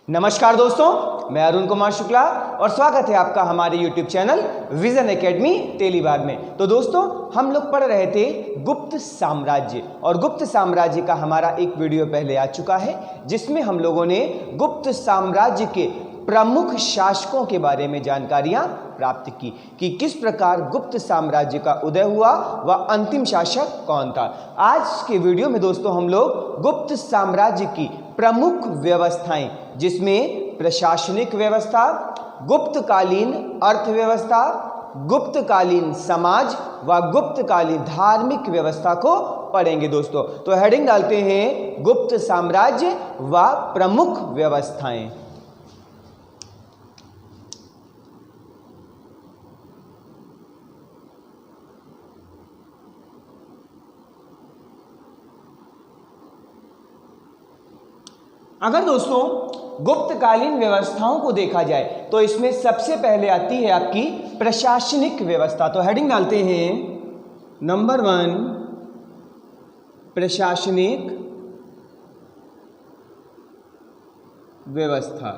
नमस्कार दोस्तों, मैं अरुण कुमार शुक्ला और स्वागत है आपका हमारे YouTube चैनल विजन एकेडमी टेलीबाग में। तो दोस्तों, हम लोग पढ़ रहे थे गुप्त साम्राज्य और गुप्त साम्राज्य का हमारा एक वीडियो पहले आ चुका है जिसमें हम लोगों ने गुप्त साम्राज्य के प्रमुख शासकों के बारे में जानकारियां प्राप्त की कि किस प्रकार गुप्त साम्राज्य का उदय हुआ व अंतिम शासक कौन था। आज के वीडियो में दोस्तों हम लोग गुप्त साम्राज्य की प्रमुख व्यवस्थाएं जिसमें प्रशासनिक व्यवस्था, गुप्तकालीन अर्थव्यवस्था, गुप्तकालीन समाज व गुप्तकालीन धार्मिक व्यवस्था को पढ़ेंगे दोस्तों। तो हेडिंग डालते हैं गुप्त साम्राज्य व प्रमुख व्यवस्थाएं। अगर दोस्तों गुप्तकालीन व्यवस्थाओं को देखा जाए तो इसमें सबसे पहले आती है आपकी प्रशासनिक व्यवस्था। तो हेडिंग डालते हैं नंबर 1 प्रशासनिक व्यवस्था।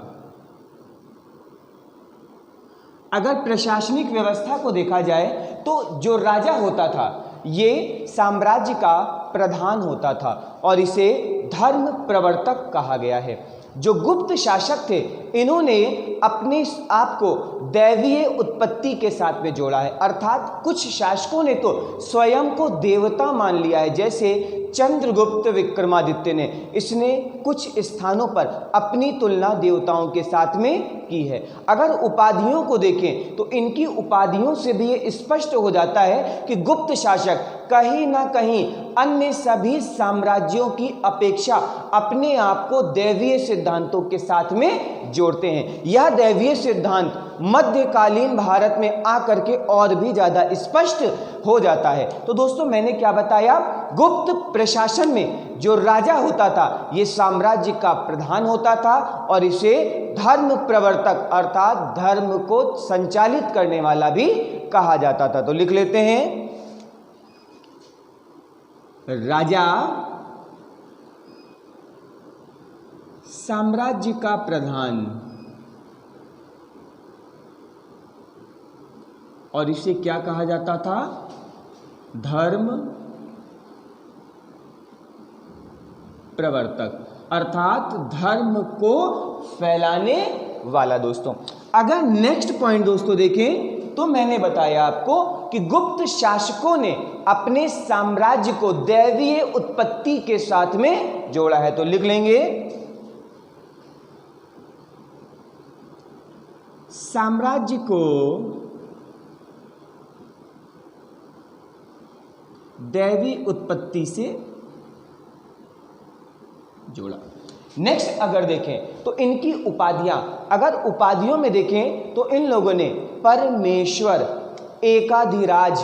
अगर प्रशासनिक व्यवस्था को देखा जाए तो जो राजा होता था ये साम्राज्य का प्रधान होता था और इसे धर्म प्रवर्तक कहा गया है। जो गुप्त शासक थे इन्होंने अपने आप को दैवीय उत्पत्ति के साथ में जोड़ा है, अर्थात कुछ शासकों ने तो स्वयं को देवता मान लिया है। जैसे चंद्रगुप्त विक्रमादित्य ने इसने कुछ स्थानों पर अपनी तुलना देवताओं के साथ में की है। अगर उपाधियों को देखें तो इनकी उपाधियों से भी ये स्पष्ट हो जाता है कि गुप्त शासक कहीं ना कहीं अन्य सभी साम्राज्यों की अपेक्षा अपने आप को दैवीय सिद्धांतों के साथ में जोड़ते हैं। यह दैवीय सिद्धांत मध्यकालीन भारत में आकर के और भी ज्यादा स्पष्ट हो जाता है। तो दोस्तों, मैंने क्या बताया, गुप्त प्रशासन में जो राजा होता था ये साम्राज्य का प्रधान होता था और इसे धर्म प्रवर्तक अर्थात धर्म को संचालित करने वाला भी कहा जाता था। तो लिख लेते हैं राजा साम्राज्य का प्रधान और इसे क्या कहा जाता था, धर्म प्रवर्तक अर्थात धर्म को फैलाने वाला। दोस्तों, अगर नेक्स्ट पॉइंट दोस्तों देखें तो मैंने बताया आपको कि गुप्त शासकों ने अपने साम्राज्य को दैवीय उत्पत्ति के साथ में जोड़ा है। तो लिख लेंगे साम्राज्य को दैवी उत्पत्ति से जोड़ा। नेक्स्ट अगर देखें तो इनकी उपाधियां, अगर उपाधियों में देखें तो इन लोगों ने परमेश्वर, एकाधिराज,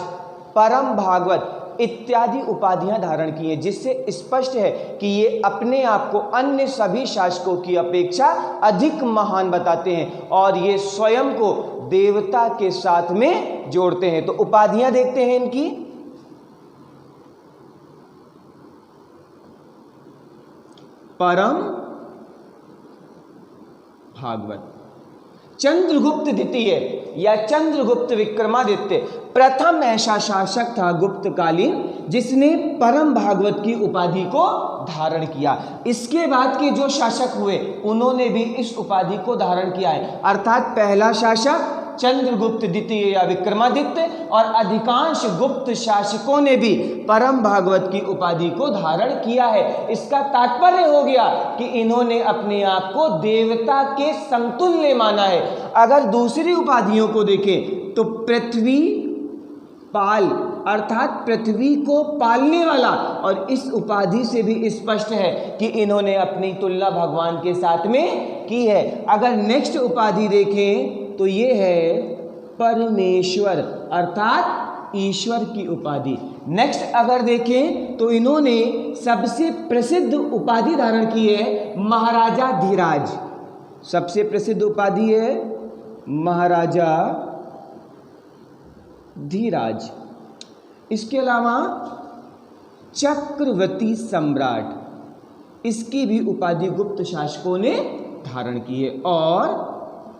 परम भागवत इत्यादि उपाधियां धारण की हैं, जिससे स्पष्ट है कि ये अपने आप को अन्य सभी शासकों की अपेक्षा अधिक महान बताते हैं और ये स्वयं को देवता के साथ में जोड़ते हैं। तो उपाधियां देखते हैं इनकी, परम भागवत। चंद्रगुप्त द्वितीय या चंद्रगुप्त विक्रमादित्य प्रथम ऐसा शासक था गुप्तकालीन जिसने परम भागवत की उपाधि को धारण किया। इसके बाद के जो शासक हुए उन्होंने भी इस उपाधि को धारण किया है, अर्थात पहला शासक चंद्रगुप्त द्वितीय या विक्रमादित्य और अधिकांश गुप्त शासकों ने भी परम भागवत की उपाधि को धारण किया है। इसका तात्पर्य हो गया कि इन्होंने अपने आप को देवता के समतुल्य माना है। अगर दूसरी उपाधियों को देखें तो पृथ्वी पाल अर्थात पृथ्वी को पालने वाला, और इस उपाधि से भी स्पष्ट है कि इन्होंने अपनी तुलना भगवान के साथ में की है। अगर नेक्स्ट उपाधि देखें तो ये है परमेश्वर अर्थात ईश्वर की उपाधि। नेक्स्ट अगर देखें तो इन्होंने सबसे प्रसिद्ध उपाधि धारण की है महाराजा धीराज। सबसे प्रसिद्ध उपाधि है महाराजा धीराज। इसके अलावा चक्रवर्ती सम्राट, इसकी भी उपाधि गुप्त शासकों ने धारण किए। और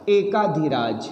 एकाधिराज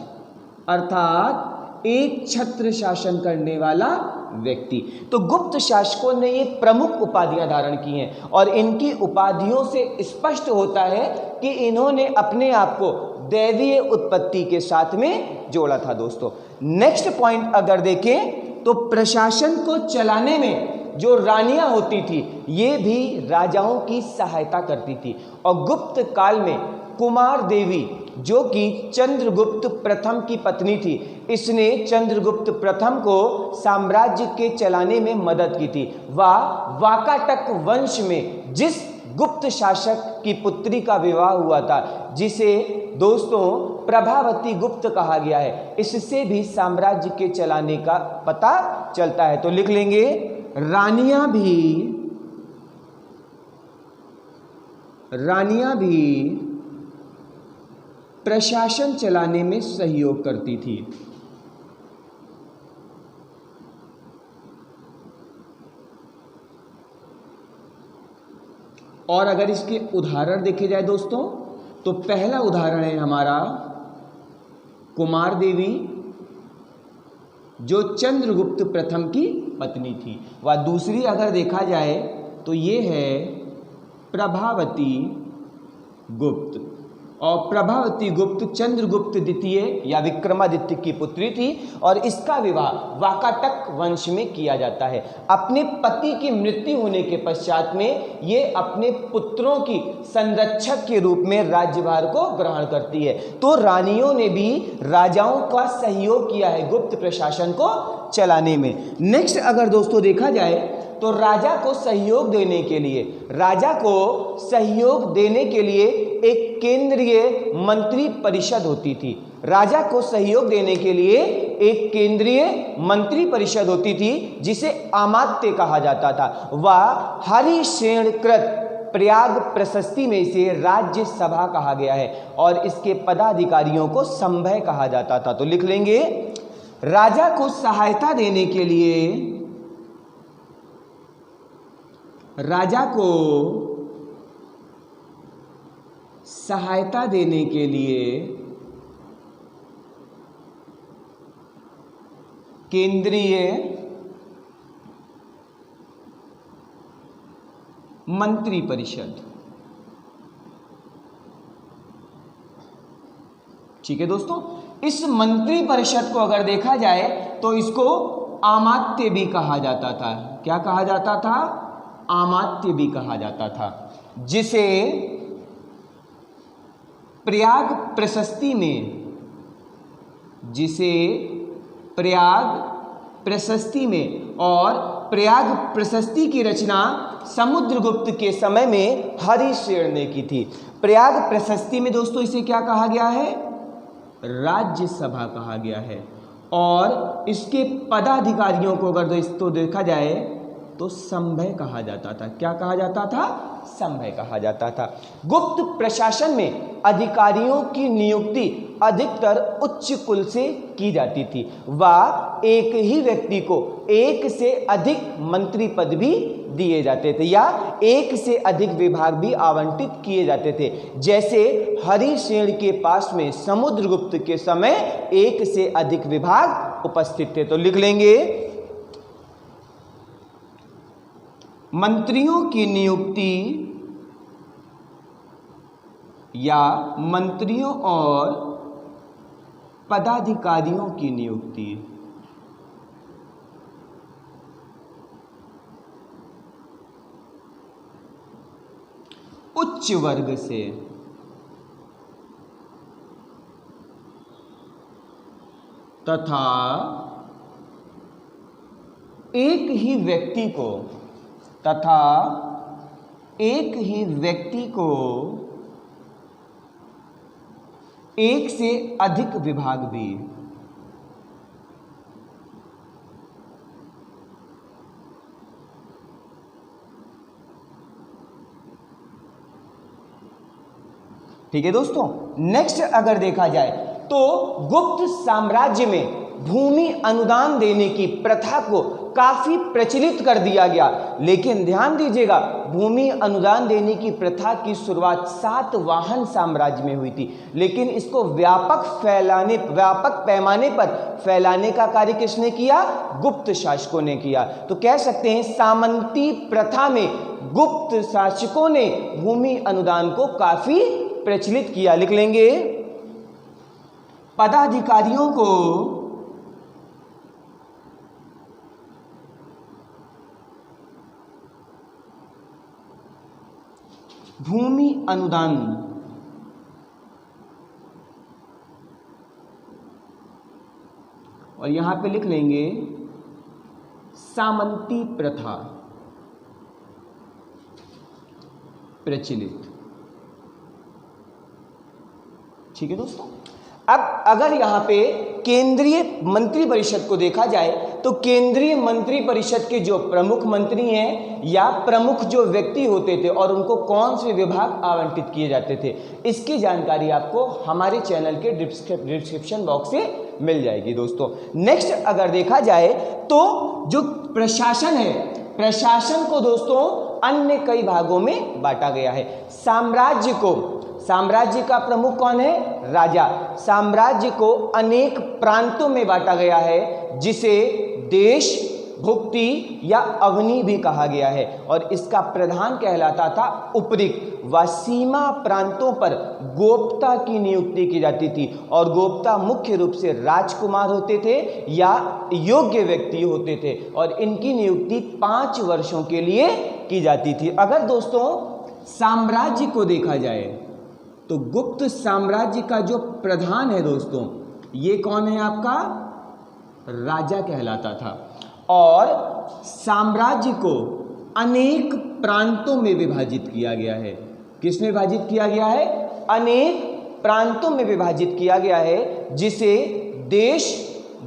अर्थात एक छत्र शासन करने वाला व्यक्ति। तो गुप्त शासकों ने ये प्रमुख उपाधियां धारण की हैं और इनकी उपाधियों से स्पष्ट होता है कि इन्होंने अपने आप को दैवीय उत्पत्ति के साथ में जोड़ा था। दोस्तों नेक्स्ट पॉइंट अगर देखें तो प्रशासन को चलाने में जो रानियां होती थी ये भी राजाओं की सहायता करती थी। और गुप्त काल में कुमार देवी जो कि चंद्रगुप्त प्रथम की पत्नी थी, इसने चंद्रगुप्त प्रथम को साम्राज्य के चलाने में मदद की थी। वह वाकाटक वंश में जिस गुप्त शासक की पुत्री का विवाह हुआ था, जिसे दोस्तों प्रभावती गुप्त कहा गया है, इससे भी साम्राज्य के चलाने का पता चलता है। तो लिख लेंगे रानियां भी प्रशासन चलाने में सहयोग करती थी। और अगर इसके उदाहरण देखे जाए दोस्तों, तो पहला उदाहरण है हमारा कुमार देवी जो चंद्रगुप्त प्रथम की पत्नी थी। व दूसरी अगर देखा जाए तो ये है प्रभावती गुप्त। और प्रभावती गुप्त चंद्रगुप्त द्वितीय या विक्रमादित्य की पुत्री थी और इसका विवाह वाकाटक वंश में किया जाता है। अपने पति की मृत्यु होने के पश्चात में ये अपने पुत्रों की संरक्षक के रूप में राज्यभार को ग्रहण करती है। तो रानियों ने भी राजाओं का सहयोग किया है गुप्त प्रशासन को चलाने में। नेक्स्ट अगर दोस्तों देखा जाए तो राजा को सहयोग देने के लिए एक केंद्रीय मंत्री परिषद होती थी। राजा को सहयोग देने के लिए एक केंद्रीय मंत्री परिषद होती थी जिसे अमात्य कहा जाता था। वह हरिसेनकृत प्रयाग प्रशस्ति में इसे राज्य सभा कहा गया है और इसके पदाधिकारियों को संभय कहा जाता था। तो लिख लेंगे राजा को सहायता देने के लिए केंद्रीय मंत्री परिषद। ठीक है दोस्तों, इस मंत्री परिषद को अगर देखा जाए तो इसको अमात्य भी कहा जाता था। क्या कहा जाता था? अमात्य भी कहा जाता था, जिसे प्रयाग प्रशस्ति में और प्रयाग प्रशस्ति की रचना समुद्रगुप्त के समय में हरिसेन ने की थी। प्रयाग प्रशस्ति में दोस्तों इसे क्या कहा गया है? राज्यसभा कहा गया है। और इसके पदाधिकारियों को अगर दोस्तों देखा जाए तो संभय कहा जाता था। क्या कहा जाता था? संभय कहा जाता था। गुप्त प्रशासन में अधिकारियों की नियुक्ति अधिकतर उच्च कुल से की जाती थी। वह एक ही व्यक्ति को एक से अधिक मंत्री पद भी दिए जाते थे या एक से अधिक विभाग भी आवंटित किए जाते थे। जैसे हरिसेन के पास में समुद्रगुप्त के समय एक से अधिक विभाग उपस्थित थे। तो लिख लेंगे मंत्रियों की नियुक्ति या मंत्रियों और पदाधिकारियों की नियुक्ति उच्च वर्ग से तथा एक ही व्यक्ति को एक से अधिक विभाग भी। ठीक है दोस्तों, नेक्स्ट अगर देखा जाए तो गुप्त साम्राज्य में भूमि अनुदान देने की प्रथा को काफी प्रचलित कर दिया गया। लेकिन ध्यान दीजिएगा, भूमि अनुदान देने की प्रथा की शुरुआत सातवाहन साम्राज्य में हुई थी, लेकिन इसको व्यापक पैमाने पर फैलाने का कार्य किसने किया? गुप्त शासकों ने किया। तो कह सकते हैं सामंती प्रथा में गुप्त शासकों ने भूमि अनुदान को काफी प्रचलित किया। लिख लेंगे, पदाधिकारियों को भूमि अनुदान और यहां पे लिख लेंगे सामंती प्रथा प्रचलित। ठीक है दोस्तों। अब अगर यहां पे केंद्रीय मंत्रिपरिषद को देखा जाए तो केंद्रीय मंत्रिपरिषद के जो प्रमुख मंत्री हैं या प्रमुख जो व्यक्ति होते थे और उनको कौन से विभाग आवंटित किए जाते थे, इसकी जानकारी आपको हमारे चैनल के डिस्क्रिप्शन बॉक्स से मिल जाएगी दोस्तों। नेक्स्ट अगर देखा जाए तो जो प्रशासन है, प्रशासन को दोस्तों अन्य कई भागों में बांटा गया है। साम्राज्य का प्रमुख कौन है? राजा। साम्राज्य को अनेक प्रांतों में बांटा गया है, जिसे देश, भुक्ति या अवनी भी कहा गया है, और इसका प्रधान कहलाता था उपरिक। व सीमा प्रांतों पर गोप्ता की नियुक्ति की जाती थी, और गोप्ता मुख्य रूप से राजकुमार होते थे या योग्य व्यक्ति होते थे, और इनकी नियुक्ति 5 वर्षों के लिए की जाती थी। अगर दोस्तों साम्राज्य को देखा जाए तो गुप्त साम्राज्य का जो प्रधान है दोस्तों, ये कौन है? आपका राजा कहलाता था। और साम्राज्य को अनेक प्रांतों में विभाजित किया गया है। किसमें विभाजित किया गया है? अनेक प्रांतों में विभाजित किया गया है, जिसे देश,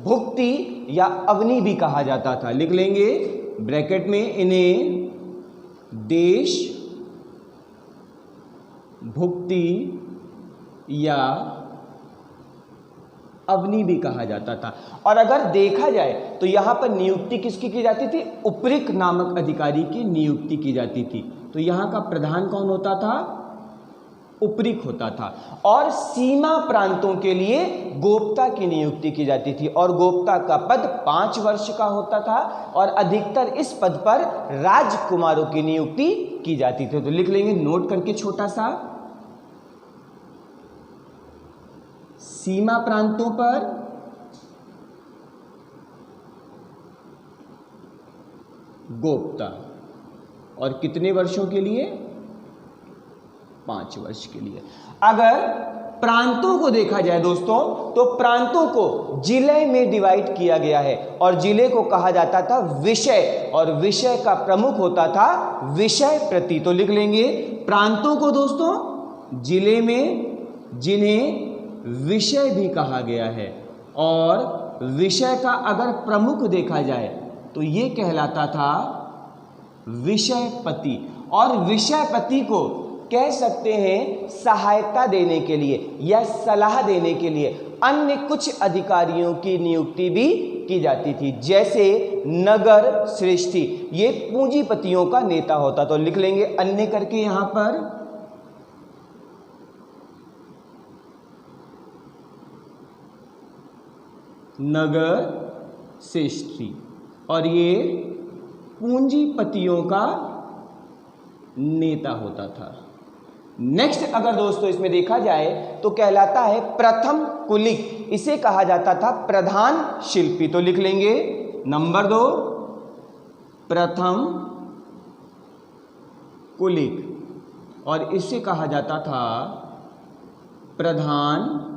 भुक्ति या अवनी भी कहा जाता था। लिख लेंगे ब्रैकेट में, इन्हें देश, भुक्ति या अवनी भी कहा जाता था। और अगर देखा जाए तो यहां पर नियुक्ति किसकी की जाती थी? उपरिक नामक अधिकारी की नियुक्ति की जाती थी। तो यहां का प्रधान कौन होता था? उपरिक होता था। और सीमा प्रांतों के लिए गोप्ता की नियुक्ति की जाती थी, और गोप्ता का पद 5 वर्ष का होता था, और अधिकतर इस पद पर राजकुमारों की नियुक्ति की जाती थी। तो लिख लेंगे नोट करके छोटा सा, सीमा प्रांतों पर गोप्ता, और कितने वर्षों के लिए? 5 वर्ष के लिए। अगर प्रांतों को देखा जाए दोस्तों, तो प्रांतों को जिले में डिवाइड किया गया है, और जिले को कहा जाता था विषय, और विषय का प्रमुख होता था विषय प्रति। तो लिख लेंगे प्रांतों को दोस्तों जिले में, जिन्हें विषय भी कहा गया है, और विषय का अगर प्रमुख देखा जाए तो ये कहलाता था विषयपति। और विषयपति को कह सकते हैं सहायता देने के लिए या सलाह देने के लिए अन्य कुछ अधिकारियों की नियुक्ति भी की जाती थी, जैसे नगर श्रेष्ठी, ये पूंजीपतियों का नेता होता। तो लिख लेंगे अन्य करके यहां पर, नगर श्रेष्ठी, और ये पूंजीपतियों का नेता होता था। नेक्स्ट अगर दोस्तों इसमें देखा जाए तो कहलाता है प्रथम कुलिक, इसे कहा जाता था प्रधान शिल्पी। तो लिख लेंगे नंबर 2 प्रथम कुलिक, और इसे कहा जाता था प्रधान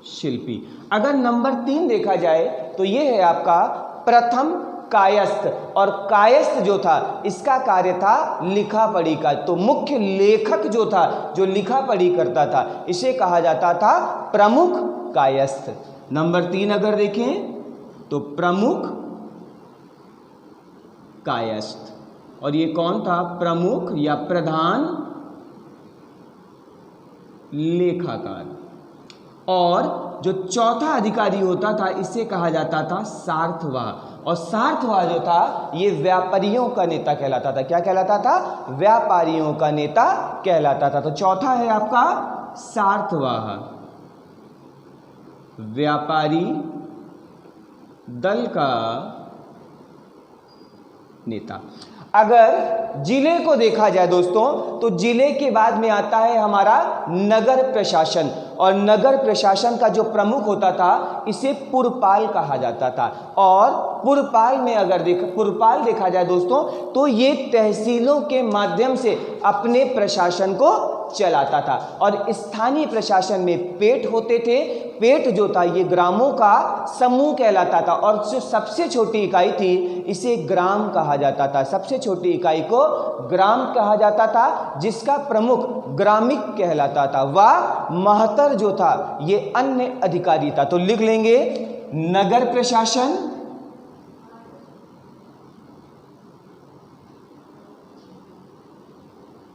शिल्पी। अगर नंबर 3 देखा जाए तो यह है आपका प्रथम कायस्थ, और कायस्थ जो था इसका कार्य था लिखा पढ़ी का। तो मुख्य लेखक जो था, जो लिखा पढ़ी करता था, इसे कहा जाता था प्रमुख कायस्थ। नंबर 3 अगर देखें तो प्रमुख कायस्थ, और ये कौन था? प्रमुख या प्रधान लेखाकार। और जो चौथा अधिकारी होता था इसे कहा जाता था सार्थवाह। और सार्थवाह जो था ये व्यापारियों का नेता कहलाता था। क्या कहलाता था? व्यापारियों का नेता कहलाता था। तो चौथा है आपका सार्थवाह, व्यापारी दल का नेता। अगर जिले को देखा जाए दोस्तों तो जिले के बाद में आता है हमारा नगर प्रशासन। और नगर प्रशासन का जो प्रमुख होता था इसे पुरपाल कहा जाता था। और पुरपाल में अगर पुरपाल देखा जाए दोस्तों तो ये तहसीलों के माध्यम से अपने प्रशासन को चलाता था। और स्थानीय प्रशासन में पेट होते थे। पेट जो था ये ग्रामों का समूह कहलाता था। और जो सबसे छोटी इकाई थी इसे ग्राम कहा जाता था। सबसे छोटी इकाई को ग्राम कहा जाता था, जिसका प्रमुख ग्रामिक कहलाता था। वह महतर जो था ये अन्य अधिकारी था। तो लिख लेंगे नगर प्रशासन,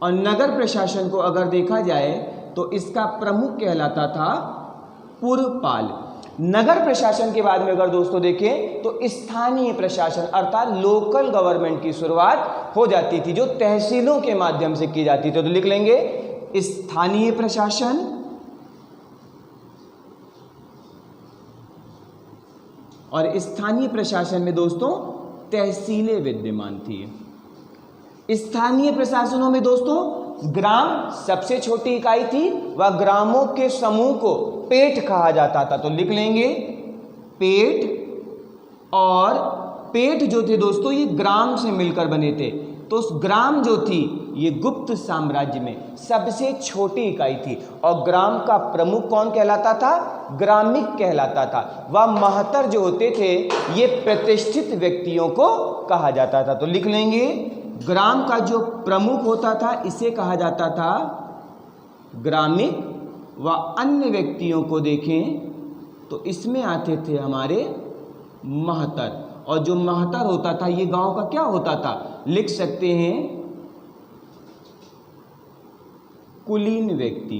और नगर प्रशासन को अगर देखा जाए तो इसका प्रमुख कहलाता था पुरपाल। नगर प्रशासन के बाद में अगर दोस्तों देखें तो स्थानीय प्रशासन अर्थात लोकल गवर्नमेंट की शुरुआत हो जाती थी, जो तहसीलों के माध्यम से की जाती थी। तो लिख लेंगे स्थानीय प्रशासन, और स्थानीय प्रशासन में दोस्तों तहसीलें विद्यमान थी। स्थानीय प्रशासनों में दोस्तों ग्राम सबसे छोटी इकाई थी। वह ग्रामों के समूह को पेट कहा जाता था। तो लिख लेंगे पेट। और पेट जो थे दोस्तों ये ग्राम से मिलकर बने थे। तो उस ग्राम जो थी ये गुप्त साम्राज्य में सबसे छोटी इकाई थी। और ग्राम का प्रमुख कौन कहलाता था? ग्रामिक कहलाता था। वह महतर जो होते थे ये प्रतिष्ठित व्यक्तियों को कहा जाता था। तो लिख लेंगे ग्राम का जो प्रमुख होता था इसे कहा जाता था ग्रामिक। व अन्य व्यक्तियों को देखें तो इसमें आते थे हमारे महतर। और जो महतर होता था ये गांव का क्या होता था? लिख सकते हैं कुलीन व्यक्ति।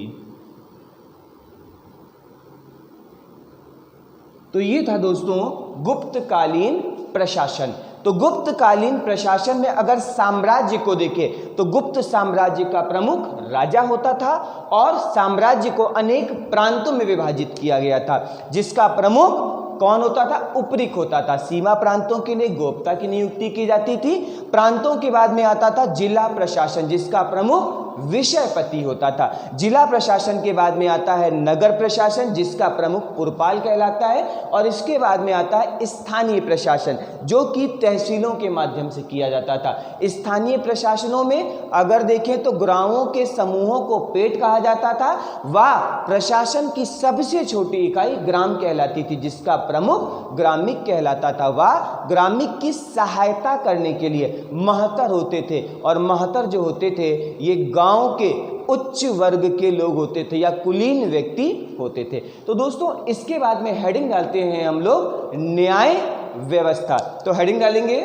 तो ये था दोस्तों गुप्तकालीन प्रशासन। तो गुप्तकालीन प्रशासन में अगर साम्राज्य को देखें तो गुप्त साम्राज्य का प्रमुख राजा होता था। और साम्राज्य को अनेक प्रांतों में विभाजित किया गया था, जिसका प्रमुख कौन होता था? उपरिक होता था। सीमा प्रांतों के लिए गोप्ता की नियुक्ति की जाती थी। प्रांतों के बाद में आता था जिला प्रशासन, जिसका प्रमुख विषयपति होता था। जिला प्रशासन के बाद में आता है नगर प्रशासन, जिसका प्रमुख पुरपाल कहलाता है। और इसके बाद में आता है स्थानीय प्रशासन, जो कि तहसीलों के माध्यम से किया जाता था। स्थानीय प्रशासनों में अगर देखें तो ग्रामों के समूहों को पेट कहा जाता था। वह प्रशासन की सबसे छोटी इकाई ग्राम कहलाती थी, जिसका प्रमुख ग्रामिक कहलाता था। वह ग्रामिक की सहायता करने के लिए महतर होते थे। और महतर जो होते थे ये गांव के उच्च वर्ग के लोग होते थे या कुलीन व्यक्ति होते थे। तो दोस्तों इसके बाद में हेडिंग डालते हैं हम लोग न्याय व्यवस्था। तो हेडिंग डालेंगे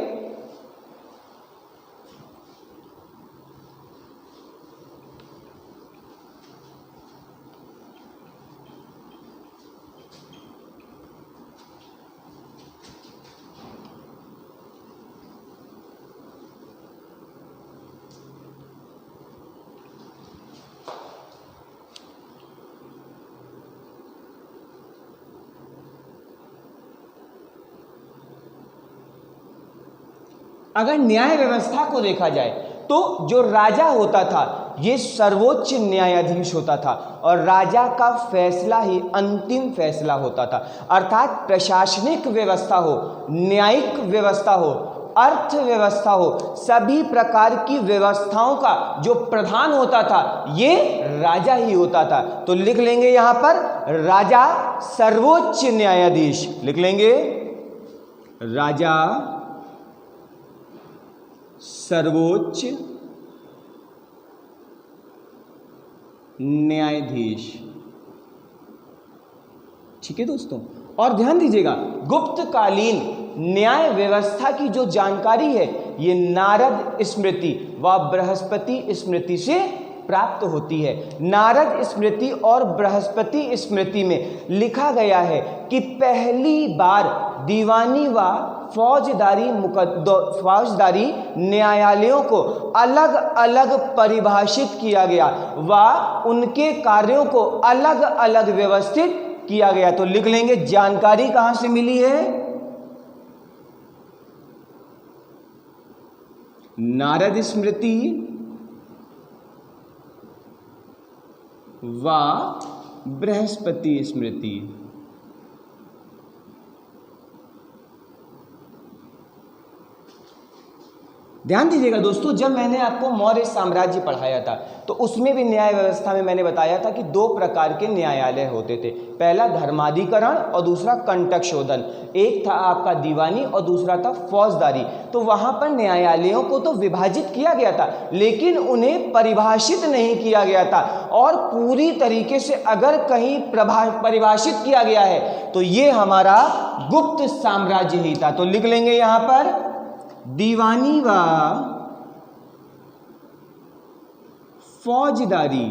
अगर न्याय व्यवस्था को देखा जाए तो जो राजा होता था ये सर्वोच्च न्यायाधीश होता था। और राजा का फैसला ही अंतिम फैसला होता था। अर्थात प्रशासनिक व्यवस्था हो, न्यायिक व्यवस्था हो, अर्थव्यवस्था हो, सभी प्रकार की व्यवस्थाओं का जो प्रधान होता था ये राजा ही होता था। तो लिख लेंगे यहां पर राजा सर्वोच्च न्यायाधीश। लिख लेंगे राजा सर्वोच्च न्यायाधीश। ठीक है दोस्तों, और ध्यान दीजिएगा गुप्तकालीन न्याय व्यवस्था की जो जानकारी है ये नारद स्मृति व बृहस्पति स्मृति से प्राप्त होती है। नारद स्मृति और बृहस्पति स्मृति में लिखा गया है कि पहली बार दीवानी व फौजदारी न्यायालयों को अलग अलग परिभाषित किया गया व उनके कार्यों को अलग अलग व्यवस्थित किया गया। तो लिख लेंगे जानकारी कहां से मिली है? नारद स्मृति व बृहस्पति स्मृति। ध्यान दीजिएगा दोस्तों, जब मैंने आपको मौर्य साम्राज्य पढ़ाया था तो उसमें भी न्याय व्यवस्था में मैंने बताया था कि दो प्रकार के न्यायालय होते थे। पहला धर्माधिकरण और दूसरा कंटक शोधन। एक था आपका दीवानी और दूसरा था फौजदारी। तो वहां पर न्यायालयों को तो विभाजित किया गया था लेकिन उन्हें परिभाषित नहीं किया गया था, और पूरी तरीके से अगर कहीं परिभाषित किया गया है तो ये हमारा गुप्त साम्राज्य ही था। तो लिख लेंगे यहां पर दीवानी व फौजदारी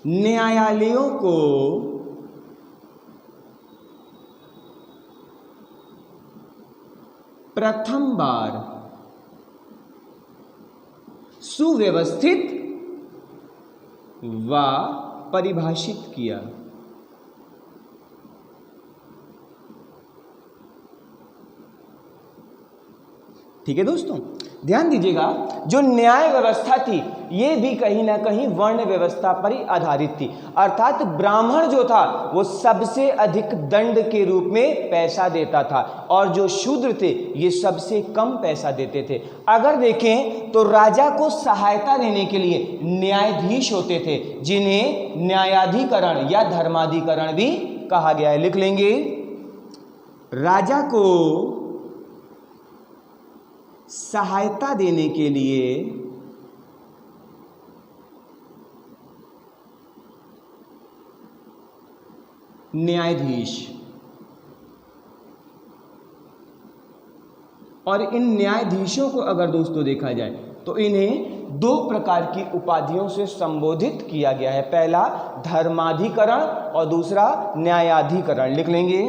न्यायालयों को प्रथम बार सुव्यवस्थित व परिभाषित किया। ठीक है दोस्तों, ध्यान दीजिएगा, जो न्याय व्यवस्था थी ये भी कहीं ना कहीं वर्ण व्यवस्था पर ही आधारित थी। अर्थात ब्राह्मण जो था वो सबसे अधिक दंड के रूप में पैसा देता था और जो शूद्र थे ये सबसे कम पैसा देते थे। अगर देखें तो राजा को सहायता देने के लिए न्यायाधीश होते थे जिन्हें न्यायाधिकरण या धर्माधिकरण भी कहा गया है। लिख लेंगे राजा को सहायता देने के लिए न्यायाधीश, और इन न्यायाधीशों को अगर दोस्तों देखा जाए तो इन्हें दो प्रकार की उपाधियों से संबोधित किया गया है। पहला धर्माधिकरण और दूसरा न्यायाधिकरण। लिख लेंगे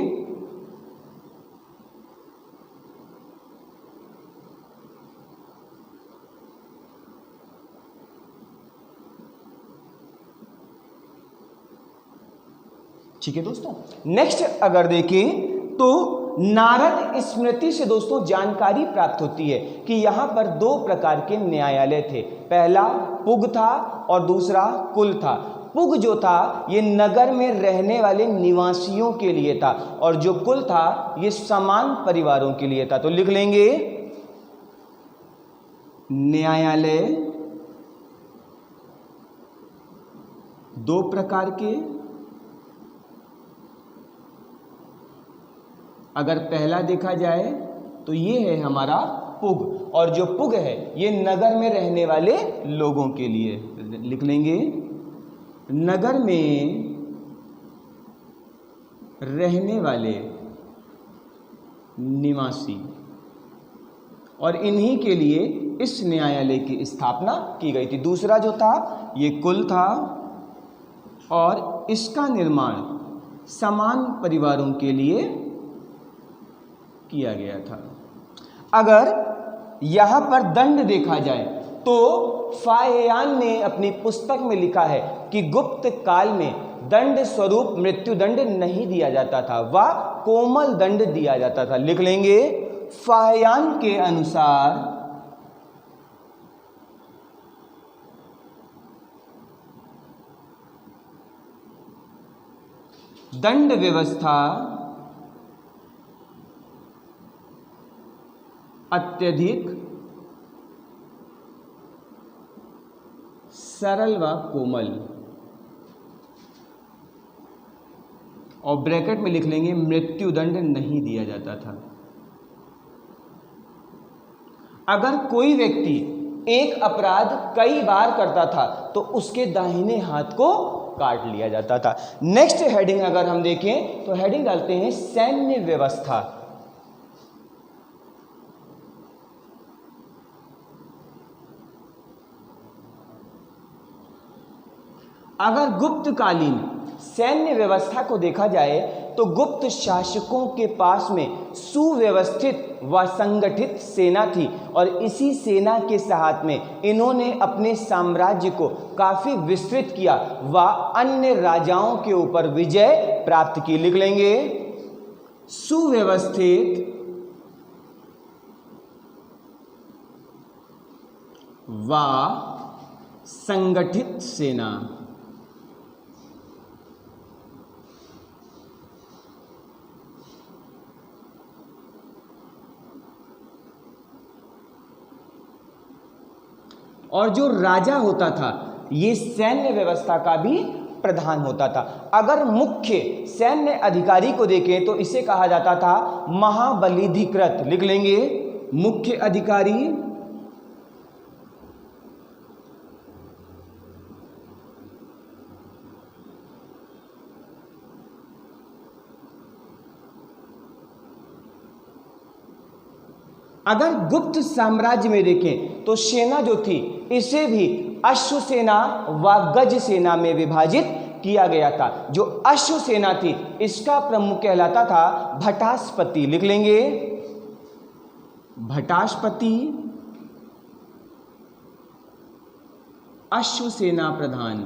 ठीक है दोस्तों। नेक्स्ट अगर देखें तो नारद स्मृति से दोस्तों जानकारी प्राप्त होती है कि यहाँ पर दो प्रकार के न्यायालय थे। पहला पुग था और दूसरा कुल था। पुग जो था ये नगर में रहने वाले निवासियों के लिए था और जो कुल था ये समान परिवारों के लिए था। तो लिख लेंगे न्यायालय दो प्रकार के। अगर पहला देखा जाए तो ये है हमारा पुग, और जो पुग है ये नगर में रहने वाले लोगों के लिए। लिख लेंगे नगर में रहने वाले निवासी, और इन्हीं के लिए इस न्यायालय की स्थापना की गई थी। दूसरा जो था ये कुल था और इसका निर्माण समान परिवारों के लिए किया गया था। अगर यहाँ पर दंड देखा जाए तो फाहियान ने अपनी पुस्तक में लिखा है कि गुप्त काल में दंड स्वरूप मृत्यु दंड नहीं दिया जाता था, वह कोमल दंड दिया जाता था। लिख लेंगे फाहियान के अनुसार दंड व्यवस्था अत्यधिक सरल व कोमल, और ब्रैकेट में लिख लेंगे मृत्यु दंड नहीं दिया जाता था। अगर कोई व्यक्ति एक अपराध कई बार करता था तो उसके दाहिने हाथ को काट लिया जाता था। नेक्स्ट हेडिंग अगर हम देखें तो हेडिंग डालते हैं सैन्य व्यवस्था। अगर गुप्तकालीन सैन्य व्यवस्था को देखा जाए तो गुप्त शासकों के पास में सुव्यवस्थित व संगठित सेना थी और इसी सेना के साथ में इन्होंने अपने साम्राज्य को काफ़ी विस्तृत किया व अन्य राजाओं के ऊपर विजय प्राप्त की। लिख लेंगे, सुव्यवस्थित व संगठित सेना। और जो राजा होता था ये सैन्य व्यवस्था का भी प्रधान होता था। अगर मुख्य सैन्य अधिकारी को देखें तो इसे कहा जाता था महाबलीधिकृत। लिख लेंगे, मुख्य अधिकारी अगर गुप्त साम्राज्य में देखें तो सेना जो थी इसे भी अश्व सेना व गज सेना में विभाजित किया गया था। जो अश्व सेना थी इसका प्रमुख कहलाता था भटास्पति। लिख लेंगे, भटास्पति अश्व सेना प्रधान।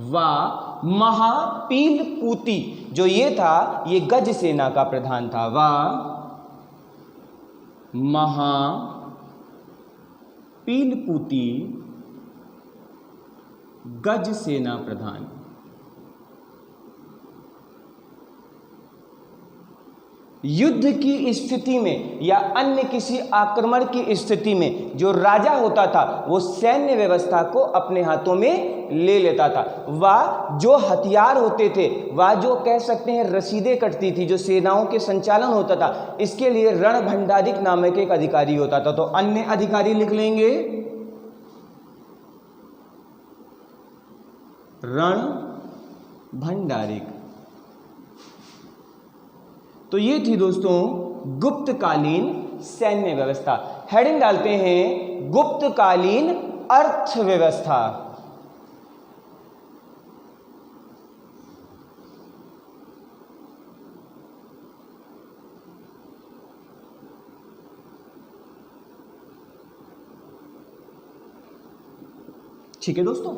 व महापीलपूती जो ये था ये गज सेना का प्रधान था। व महापीलपूती गज सेना प्रधान। युद्ध की स्थिति में या अन्य किसी आक्रमण की स्थिति में जो राजा होता था वो सैन्य व्यवस्था को अपने हाथों में ले लेता था। वह जो हथियार होते थे वह जो कह सकते हैं रसीदें कटती थी, जो सेनाओं के संचालन होता था, इसके लिए रणभंडारिक नामक एक अधिकारी होता था। तो अन्य अधिकारी लिख लेंगे, रणभंडारिक। तो ये थी दोस्तों गुप्तकालीन सैन्य व्यवस्था। हेडिंग डालते हैं गुप्तकालीन अर्थव्यवस्था। ठीक है दोस्तों,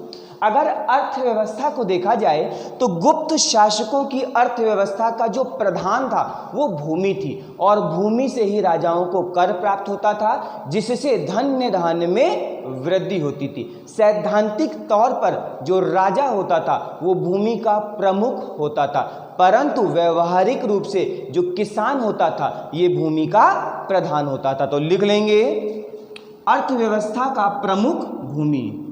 अगर अर्थव्यवस्था को देखा जाए तो गुप्त शासकों की अर्थव्यवस्था का जो प्रधान था वो भूमि थी और भूमि से ही राजाओं को कर प्राप्त होता था जिससे धन्य धान्य में वृद्धि होती थी। सैद्धांतिक तौर पर जो राजा होता था वो भूमि का प्रमुख होता था, परंतु व्यवहारिक रूप से जो किसान होता था ये भूमि का प्रधान होता था। तो लिख लेंगे अर्थव्यवस्था का प्रमुख भूमि।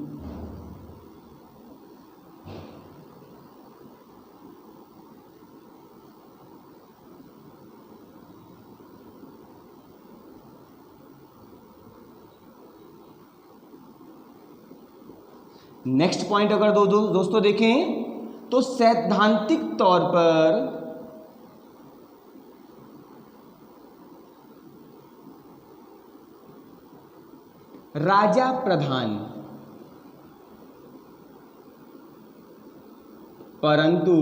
नेक्स्ट पॉइंट अगर दोस्तों देखें तो सैद्धांतिक तौर पर राजा प्रधान, परंतु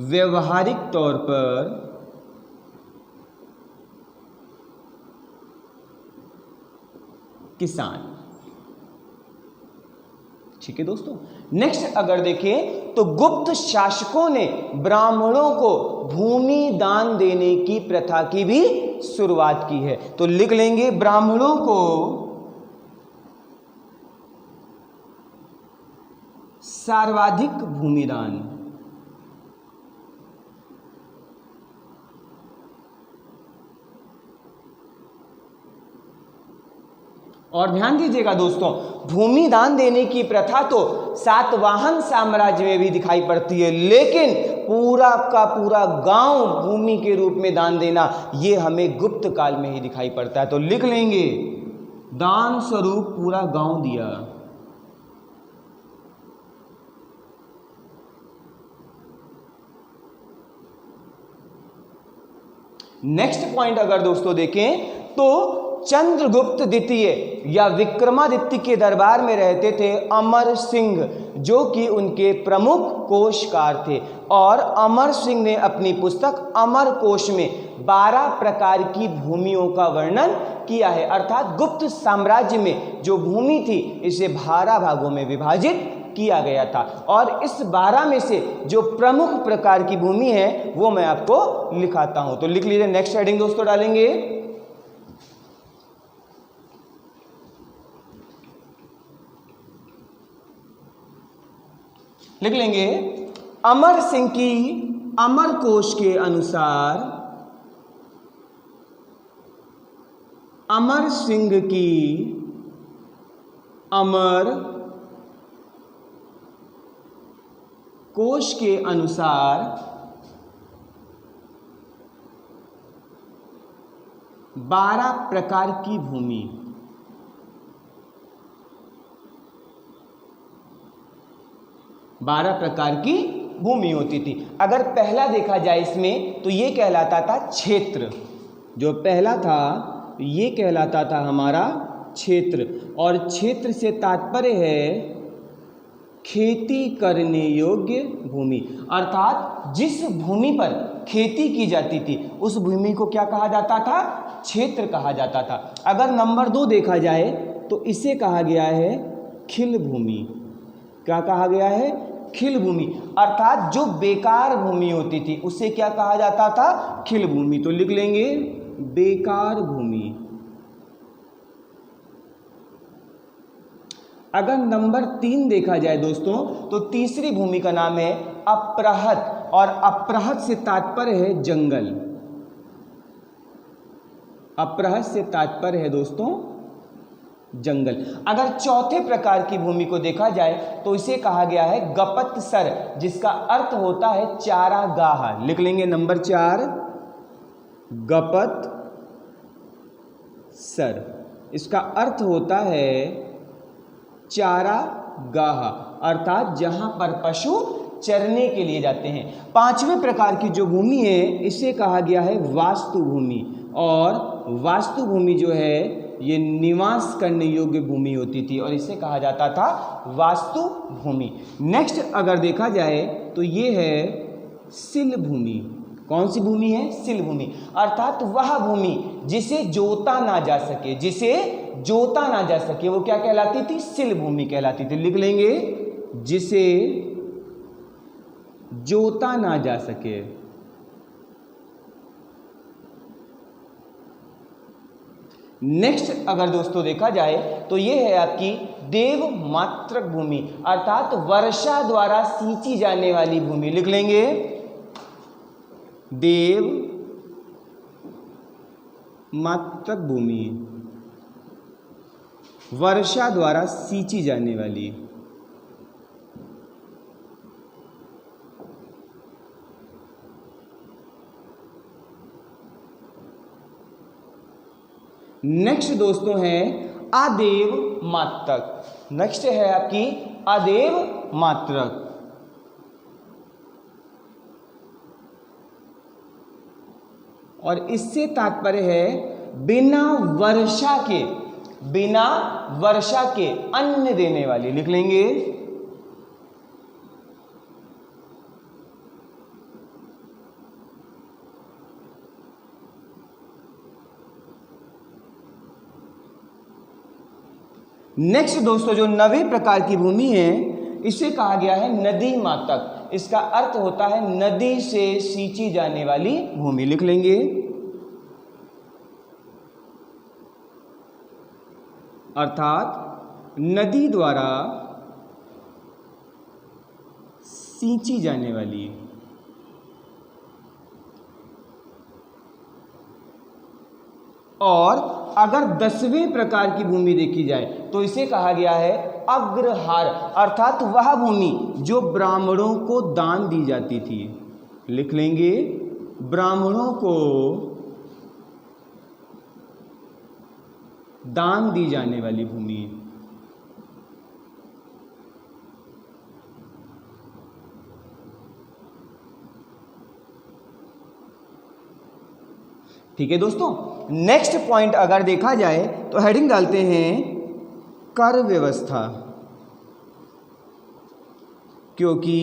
व्यवहारिक तौर पर किसान। ठीक है दोस्तों, नेक्स्ट अगर देखें तो गुप्त शासकों ने ब्राह्मणों को भूमि दान देने की प्रथा की भी शुरुआत की है। तो लिख लेंगे ब्राह्मणों को सर्वाधिक भूमि दान। और ध्यान दीजिएगा दोस्तों, भूमि दान देने की प्रथा तो सातवाहन साम्राज्य में भी दिखाई पड़ती है, लेकिन पूरा का पूरा गांव भूमि के रूप में दान देना ये हमें गुप्त काल में ही दिखाई पड़ता है। तो लिख लेंगे दान स्वरूप पूरा गांव दिया। नेक्स्ट पॉइंट अगर दोस्तों देखें तो चंद्रगुप्त द्वितीय या विक्रमादित्य के दरबार में रहते थे अमर सिंह, जो कि उनके प्रमुख कोशकार थे। और अमर सिंह ने अपनी पुस्तक अमर कोश में 12 प्रकार की भूमियों का वर्णन किया है। अर्थात गुप्त साम्राज्य में जो भूमि थी इसे 12 भागों में विभाजित किया गया था। और इस 12 में से जो प्रमुख प्रकार की भूमि है वो मैं आपको लिखाता हूं। तो लिख लीजिए, नेक्स्ट हेडिंग दोस्तों डालेंगे, लिख लेंगे अमर सिंह की अमर कोश के अनुसार, अमर सिंह की अमर कोश के अनुसार 12 प्रकार की भूमि, 12 प्रकार की भूमि होती थी। अगर पहला देखा जाए इसमें तो ये कहलाता था क्षेत्र। जो पहला था ये कहलाता था हमारा क्षेत्र। और क्षेत्र से तात्पर्य है खेती करने योग्य भूमि। अर्थात जिस भूमि पर खेती की जाती थी उस भूमि को क्या कहा जाता था? क्षेत्र कहा जाता था। अगर नंबर 2 देखा जाए तो इसे कहा गया है खिल भूमि। क्या कहा गया है? खिल भूमि। अर्थात जो बेकार भूमि होती थी उसे क्या कहा जाता था? खिल भूमि। तो लिख लेंगे बेकार भूमि। अगर नंबर 3 देखा जाए दोस्तों तो तीसरी भूमि का नाम है अप्रहत। और अप्रहत से तात्पर्य है जंगल। अप्रहत से तात्पर्य है दोस्तों जंगल। अगर चौथे प्रकार की भूमि को देखा जाए तो इसे कहा गया है गपतसर, जिसका अर्थ होता है चारागाह। लिख लेंगे नंबर 4 गपतसर। इसका अर्थ होता है चारागाह, अर्थात जहां पर पशु चरने के लिए जाते हैं। पांचवें प्रकार की जो भूमि है इसे कहा गया है वास्तु भूमि। और वास्तु भूमि जो है ये निवास करने योग्य भूमि होती थी और इसे कहा जाता था वास्तु भूमि। नेक्स्ट अगर देखा जाए तो ये है सिल भूमि। कौन सी भूमि है? सिल भूमि। अर्थात वह भूमि जिसे जोता ना जा सके, जिसे जोता ना जा सके वो क्या कहलाती थी? सिल भूमि कहलाती थी। लिख लेंगे जिसे जोता ना जा सके। नेक्स्ट अगर दोस्तों देखा जाए तो यह है आपकी देव मात्रक भूमि, अर्थात वर्षा द्वारा सींची जाने वाली भूमि। लिख लेंगे देव मात्रक भूमि, वर्षा द्वारा सींची जाने वाली। नेक्स्ट दोस्तों है अदेव मात्रक। नेक्स्ट है आपकी अदेव मात्रक। और इससे तात्पर्य है बिना वर्षा के अन्न देने वाली। लिख लेंगे नेक्स्ट दोस्तों जो 9वें प्रकार की भूमि है इसे कहा गया है नदी मात्रक। इसका अर्थ होता है नदी से सींची जाने वाली भूमि। लिख लेंगे अर्थात नदी द्वारा सींची जाने वाली। और अगर 10वें प्रकार की भूमि देखी जाए तो इसे कहा गया है अग्रहार, अर्थात वह भूमि जो ब्राह्मणों को दान दी जाती थी। लिख लेंगे ब्राह्मणों को दान दी जाने वाली भूमि। ठीक है दोस्तों, नेक्स्ट पॉइंट अगर देखा जाए तो हेडिंग डालते हैं कर व्यवस्था, क्योंकि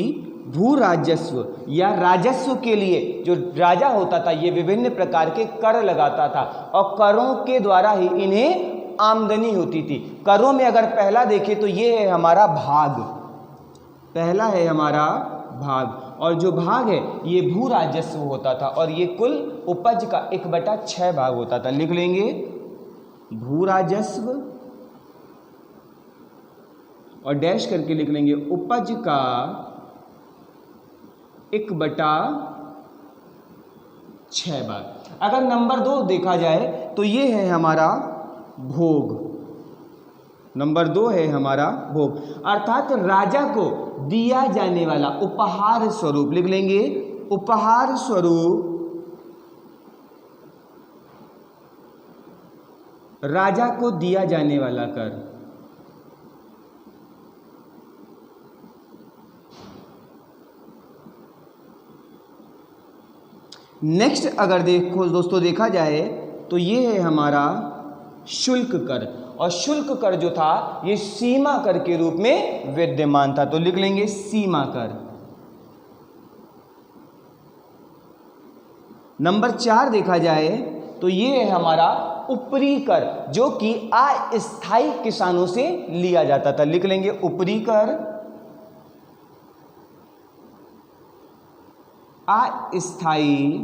भू राजस्व या राजस्व के लिए जो राजा होता था ये विभिन्न प्रकार के कर लगाता था और करों के द्वारा ही इन्हें आमदनी होती थी। करों में अगर पहला देखें तो ये है हमारा भाग, पहला है हमारा भाग, और जो भाग है ये भू राजस्व होता था और ये कुल उपज का 1/6 भाग होता था। लिख लेंगे भू राजस्व और डैश करके लिख लेंगे उपज का 1/6 भाग। अगर नंबर 2 देखा जाए तो ये है हमारा भोग, नंबर 2 है हमारा भोग, अर्थात राजा को दिया जाने वाला उपहार स्वरूप, लिख लेंगे उपहार स्वरूप राजा को दिया जाने वाला कर। नेक्स्ट अगर दोस्तों देखा जाए तो ये है हमारा शुल्क कर, और शुल्क कर जो था ये सीमा कर के रूप में विद्यमान था, तो लिख लेंगे सीमा कर। नंबर 4 देखा जाए तो ये है हमारा ऊपरी कर, जो कि अस्थायी किसानों से लिया जाता था। लिख लेंगे ऊपरी कर, अस्थायी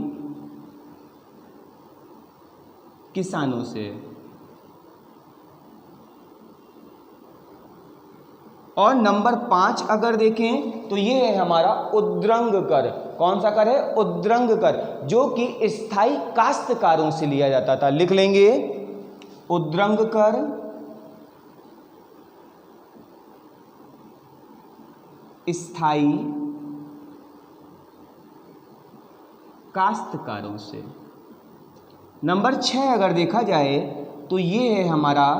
किसानों से। और नंबर 5 अगर देखें तो ये है हमारा उद्रंग कर। कौन सा कर है? उद्रंग कर, जो कि स्थायी काश्तकारों से लिया जाता था। लिख लेंगे उद्रंग कर, स्थायी काश्तकारों से। नंबर 6 अगर देखा जाए तो ये है हमारा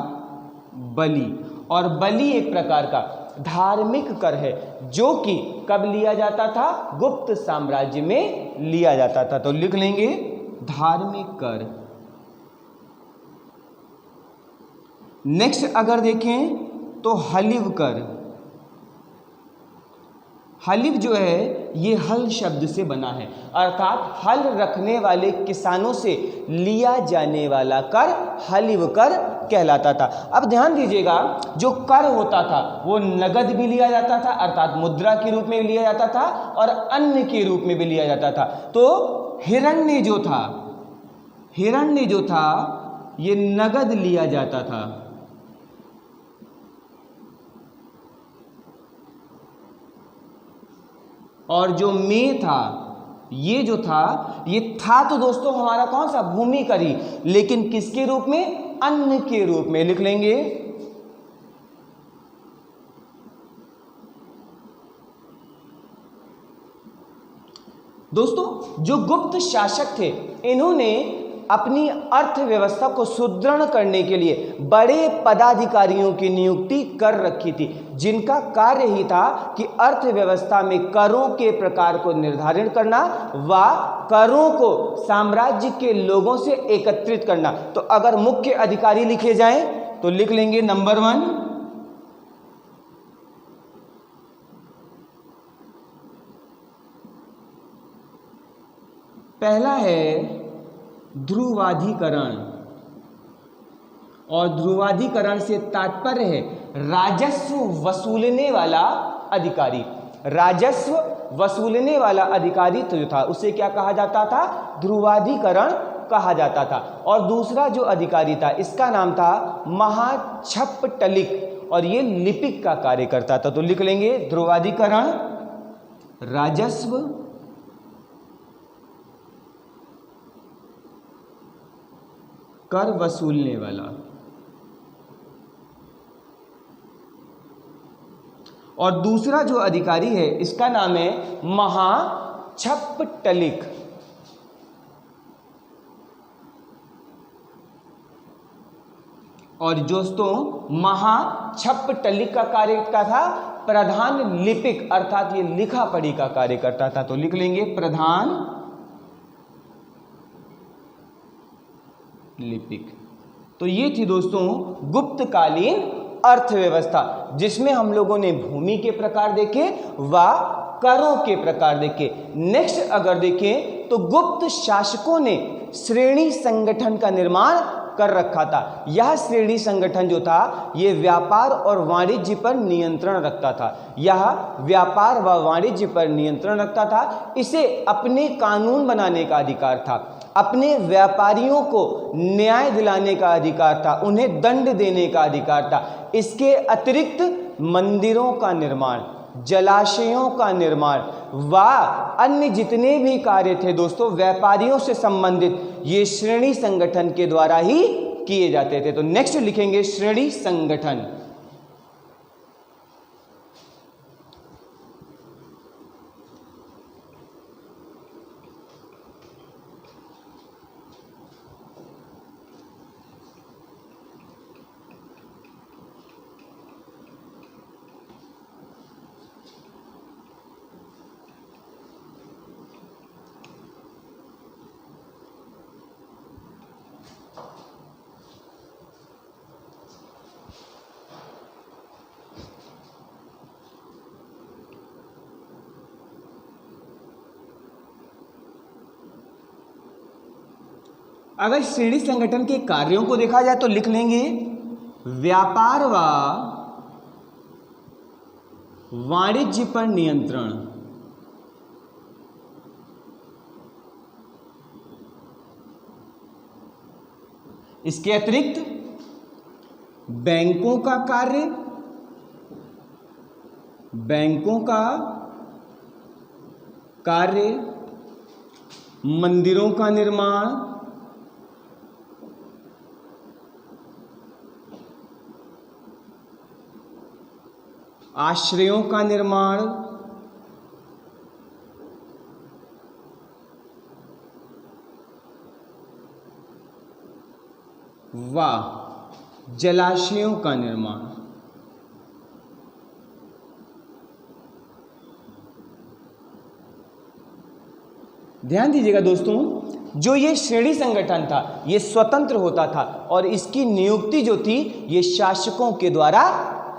बलि, और बलि एक प्रकार का धार्मिक कर है, जो कि कब लिया जाता था? गुप्त साम्राज्य में लिया जाता था। तो लिख लेंगे धार्मिक कर। नेक्स्ट अगर देखें तो हलिव कर। हलिव जो है ये हल शब्द से बना है, अर्थात हल रखने वाले किसानों से लिया जाने वाला कर हलिव कर कहलाता था। अब ध्यान दीजिएगा, जो कर होता था वो नगद भी लिया जाता था, अर्थात मुद्रा के रूप में भी लिया जाता था, और अन्न के रूप में भी लिया जाता था। तो हिरण्य जो था ये नगद लिया जाता था, और जो में था ये था तो दोस्तों हमारा कौन सा? भूमि कर ही, लेकिन किसके रूप में? अन्न के रूप में। लिख लेंगे दोस्तों, जो गुप्त शासक थे इन्होंने अपनी अर्थव्यवस्था को सुदृढ़ करने के लिए बड़े पदाधिकारियों की नियुक्ति कर रखी थी, जिनका कार्य ही था कि अर्थव्यवस्था में करों के प्रकार को निर्धारित करना व करों को साम्राज्य के लोगों से एकत्रित करना। तो अगर मुख्य अधिकारी लिखे जाएं तो लिख लेंगे नंबर 1 पहला है ध्रुवाधिकरण, और ध्रुवाधिकरण से तात्पर्य है राजस्व वसूलने वाला अधिकारी। राजस्व वसूलने वाला अधिकारी तो जो था उसे क्या कहा जाता था? ध्रुवाधिकरण कहा जाता था। और दूसरा जो अधिकारी था इसका नाम था महाछप्पटलिक, और ये लिपिक का कार्य करता था। तो लिख लेंगे ध्रुवाधिकरण, राजस्व कर वसूलने वाला, और दूसरा जो अधिकारी है इसका नाम है महाछप्पटलिक। और दोस्तों महाछप्पटलिक का कार्य क्या था? प्रधान लिपिक, अर्थात ये लिखा पढ़ी का कार्य करता था। तो लिख लेंगे प्रधान लिपिक। तो ये थी दोस्तों गुप्तकालीन अर्थव्यवस्था, जिसमें हम लोगों ने भूमि के प्रकार देखे व करों के प्रकार देखे। नेक्स्ट अगर देखें तो गुप्त शासकों ने श्रेणी संगठन का निर्माण कर रखा था। यह श्रेणी संगठन जो था ये व्यापार और वाणिज्य पर नियंत्रण रखता था। यह व्यापार व वाणिज्य पर नियंत्रण रखता था। इसे अपने कानून बनाने का अधिकार था, अपने व्यापारियों को न्याय दिलाने का अधिकार था, उन्हें दंड देने का अधिकार था। इसके अतिरिक्त मंदिरों का निर्माण, जलाशयों का निर्माण व अन्य जितने भी कार्य थे दोस्तों व्यापारियों से संबंधित, ये श्रेणी संगठन के द्वारा ही किए जाते थे। तो नेक्स्ट लिखेंगे श्रेणी संगठन। अगर श्रेणी संगठन के कार्यों को देखा जाए तो लिख लेंगे व्यापार व वाणिज्य पर नियंत्रण, इसके अतिरिक्त बैंकों का कार्य, मंदिरों का निर्माण, आश्रयों का निर्माण व जलाशयों का निर्माण। ध्यान दीजिएगा दोस्तों, जो ये श्रेणी संगठन था ये स्वतंत्र होता था और इसकी नियुक्ति जो थी ये शासकों के द्वारा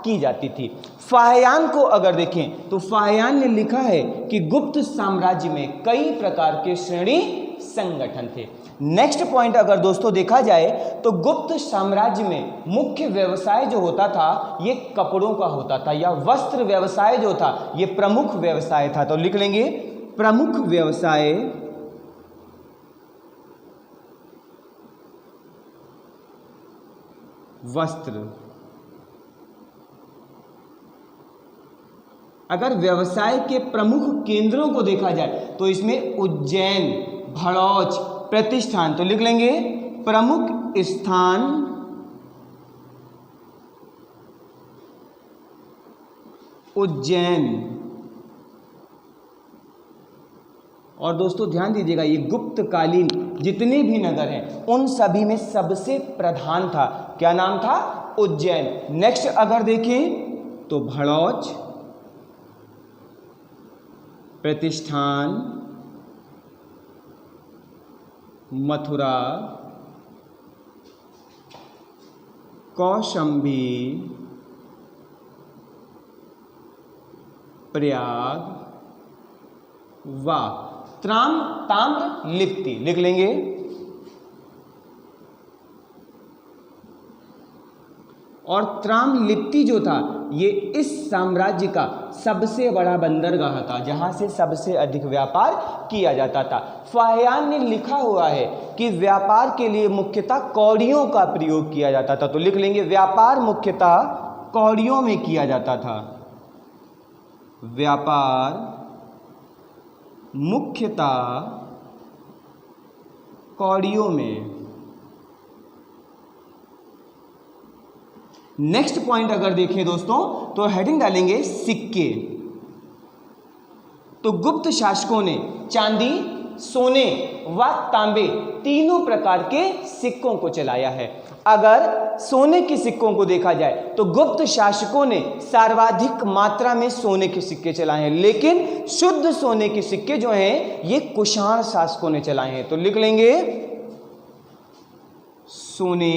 की जाती थी। फाहियान को अगर देखें तो फाहियान ने लिखा है कि गुप्त साम्राज्य में कई प्रकार के श्रेणी संगठन थे। नेक्स्ट पॉइंट अगर दोस्तों देखा जाए तो गुप्त साम्राज्य में मुख्य व्यवसाय जो होता था ये कपड़ों का होता था, या वस्त्र व्यवसाय जो था ये प्रमुख व्यवसाय था। तो लिख लेंगे प्रमुख व्यवसाय वस्त्र। अगर व्यवसाय के प्रमुख केंद्रों को देखा जाए तो इसमें उज्जैन, भड़ौच, प्रतिष्ठान। तो लिख लेंगे प्रमुख स्थान उज्जैन। और दोस्तों ध्यान दीजिएगा ये गुप्तकालीन जितने भी नगर हैं उन सभी में सबसे प्रधान था, क्या नाम था? उज्जैन। नेक्स्ट अगर देखें तो भड़ौच, प्रतिष्ठान, मथुरा, कौशंबी, प्रयाग व ताम्र लिप्ति। लिख लेंगे और ताम्रलिप्ति जो था ये इस साम्राज्य का सबसे बड़ा बंदरगाह था जहां से सबसे अधिक व्यापार किया जाता था। फाहियान ने लिखा हुआ है कि व्यापार के लिए मुख्यतः कौड़ियों का प्रयोग किया जाता था। तो लिख लेंगे व्यापार मुख्यतः कौड़ियों में किया जाता था। व्यापार मुख्यतः कौड़ियों में। नेक्स्ट पॉइंट अगर देखें दोस्तों तो हेडिंग डालेंगे सिक्के। तो गुप्त शासकों ने चांदी, सोने व तांबे तीनों प्रकार के सिक्कों को चलाया है। अगर सोने के सिक्कों को देखा जाए तो गुप्त शासकों ने सर्वाधिक मात्रा में सोने के सिक्के चलाए हैं, लेकिन शुद्ध सोने के सिक्के जो हैं ये कुषाण शासकों ने चलाए हैं। तो लिख लेंगे सोने,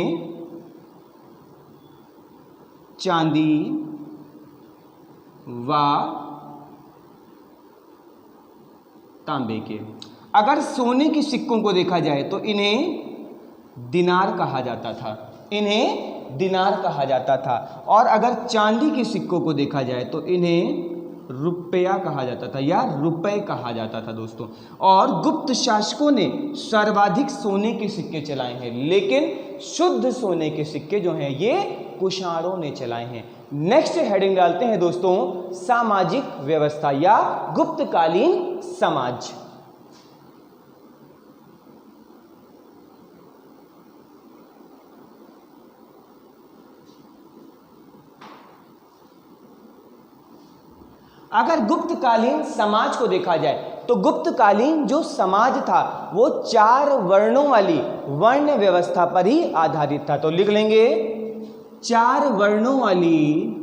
चांदी व तांबे के। अगर सोने के सिक्कों को देखा जाए तो इन्हें दिनार कहा जाता था, इन्हें दिनार कहा जाता था। और अगर चांदी के सिक्कों को देखा जाए तो इन्हें रुपया कहा जाता था या रुपए कहा जाता था दोस्तों। और गुप्त शासकों ने सर्वाधिक सोने के सिक्के चलाए हैं, लेकिन शुद्ध सोने के सिक्के जो हैं ये कुषाणों ने चलाए हैं। नेक्स्ट हेडिंग डालते हैं दोस्तों, सामाजिक व्यवस्था या गुप्तकालीन समाज। अगर गुप्तकालीन समाज को देखा जाए तो गुप्तकालीन जो समाज था वो 4 वर्णों वाली वर्ण व्यवस्था पर ही आधारित था। तो लिख लेंगे 4 वर्णों वाली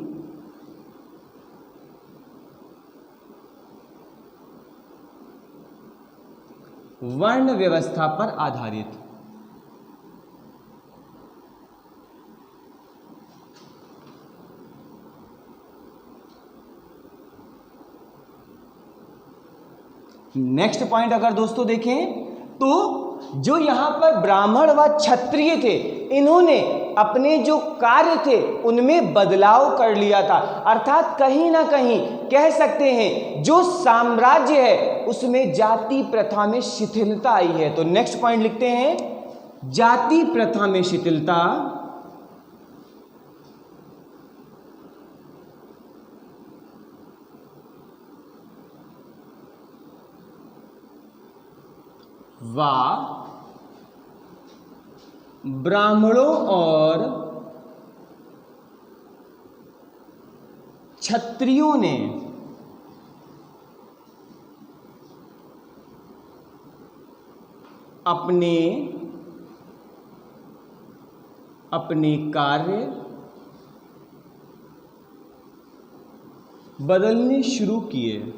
वर्ण व्यवस्था पर आधारित। नेक्स्ट पॉइंट अगर दोस्तों देखें तो जो यहां पर ब्राह्मण व क्षत्रिय थे, इन्होंने अपने जो कार्य थे उनमें बदलाव कर लिया था। अर्थात कहीं ना कहीं कह सकते हैं जो साम्राज्य है उसमें जाति प्रथा में शिथिलता आई है। तो नेक्स्ट पॉइंट लिखते हैं, जाति प्रथा में शिथिलता व ब्राह्मणों और क्षत्रियों ने अपने अपने कार्य बदलने शुरू किए।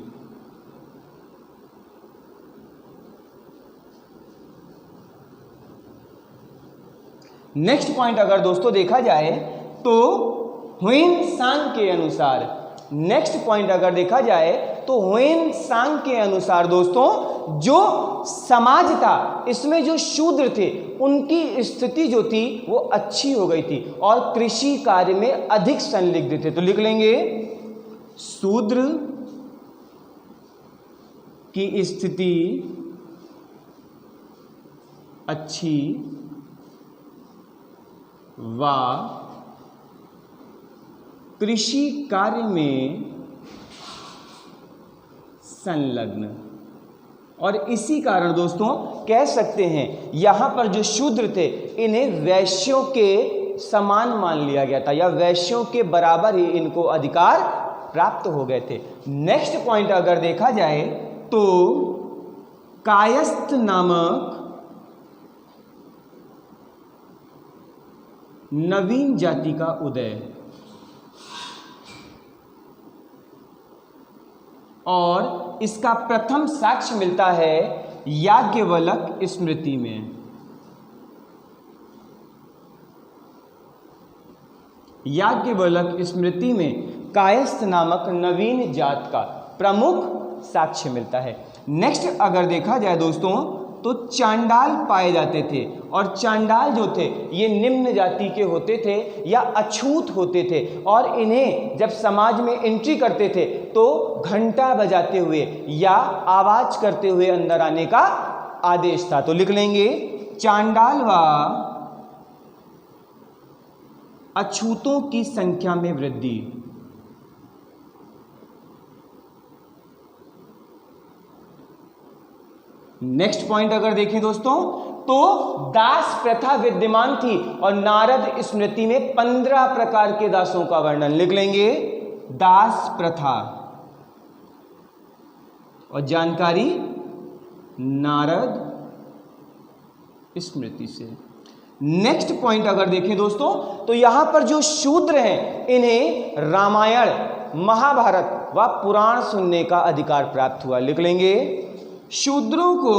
नेक्स्ट पॉइंट अगर दोस्तों देखा जाए तो ह्वेन-सांग के अनुसार, नेक्स्ट पॉइंट अगर देखा जाए तो ह्वेन-सांग के अनुसार दोस्तों जो समाज था इसमें जो शूद्र थे उनकी स्थिति जो थी वो अच्छी हो गई थी और कृषि कार्य में अधिक संलिग्ध थे। तो लिख लेंगे शूद्र की स्थिति अच्छी व कृषि कार्य में संलग्न। और इसी कारण दोस्तों कह सकते हैं यहां पर जो शूद्र थे इन्हें वैश्यों के समान मान लिया गया था या वैश्यों के बराबर ही इनको अधिकार प्राप्त हो गए थे। नेक्स्ट पॉइंट अगर देखा जाए तो कायस्थ नामक नवीन जाति का उदय और इसका प्रथम साक्ष्य मिलता है याज्ञवल्क स्मृति में। याज्ञवल्क स्मृति में कायस्थ नामक नवीन जात का प्रमुख साक्ष्य मिलता है। नेक्स्ट अगर देखा जाए दोस्तों तो चांडाल पाए जाते थे और चांडाल जो थे ये निम्न जाति के होते थे या अछूत होते थे और इन्हें जब समाज में एंट्री करते थे तो घंटा बजाते हुए या आवाज करते हुए अंदर आने का आदेश था। तो लिख लेंगे चांडाल व अछूतों की संख्या में वृद्धि। नेक्स्ट पॉइंट अगर देखें दोस्तों तो दास प्रथा विद्यमान थी और नारद स्मृति में 15 प्रकार के दासों का वर्णन। लिख लेंगे दास प्रथा और जानकारी नारद स्मृति से। नेक्स्ट पॉइंट अगर देखें दोस्तों तो यहां पर जो शूद्र हैं इन्हें रामायण, महाभारत व पुराण सुनने का अधिकार प्राप्त हुआ। लिख लेंगे शूद्रों को